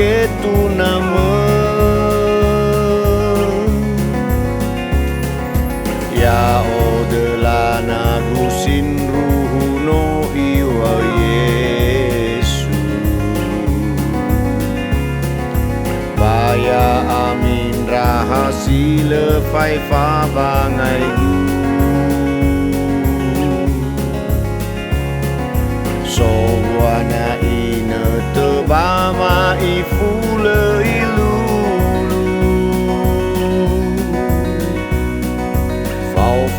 bagetu nama ya odelana gusin ruhuno iwa Yesu baya amin rahasile faifa bangai sowana ina tebama ifule ilulu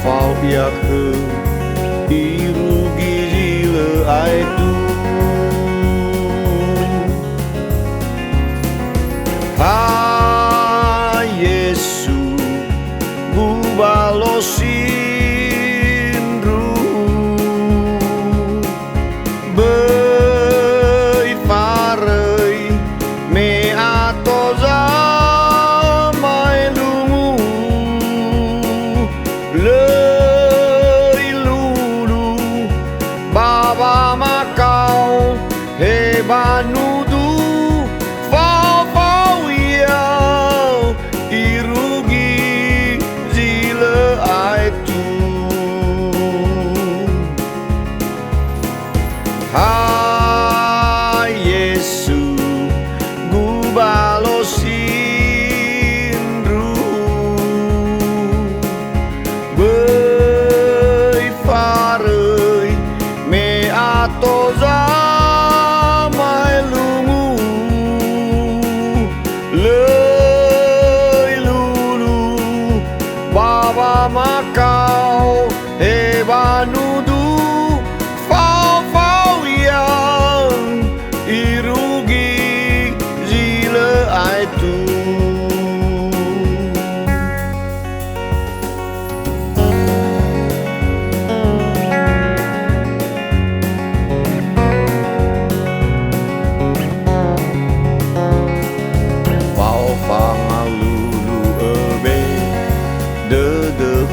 fau ya ke irugi zile aitu ha Yesu gubalosi Baba Macau, Rebanudu, Fau Iau, Irugi, Zile Aitu. Ha Yesu, Gubalosinru, Toza mai lungu lei lulu Baba Macau Rebanudu fau yang irugi zile aitu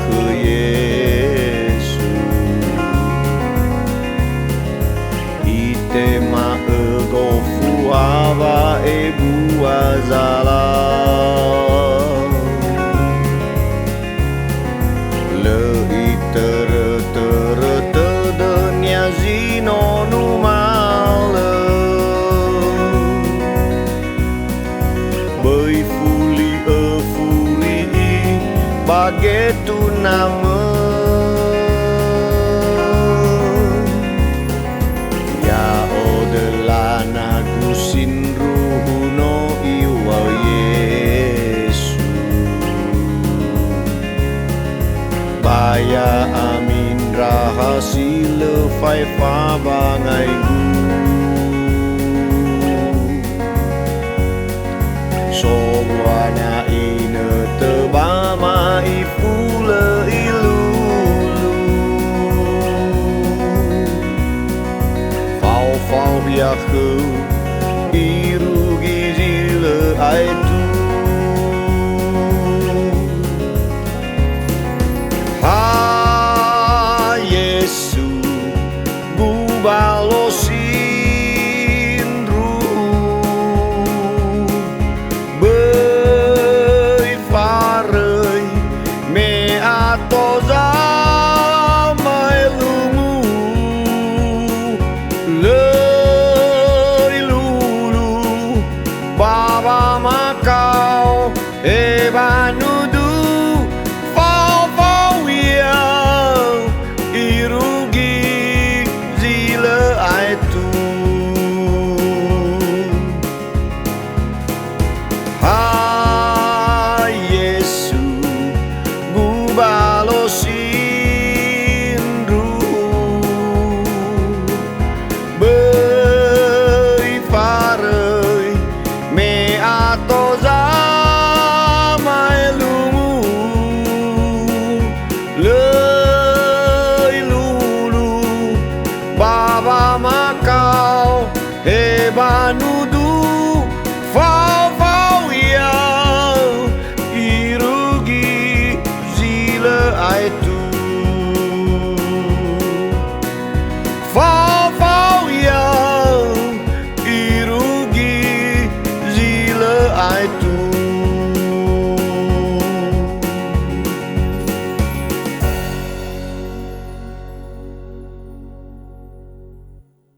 ke Yesu ite ma ego fuava e buazala le itere tere te nya zino numale bai fuli e fuli bagetu nama ya odelana gusin ruhuno iwa Yesu baya amin rahasile faifa bangai sowana ina tebama ifule ilulu fau ya ke irugi zile aitu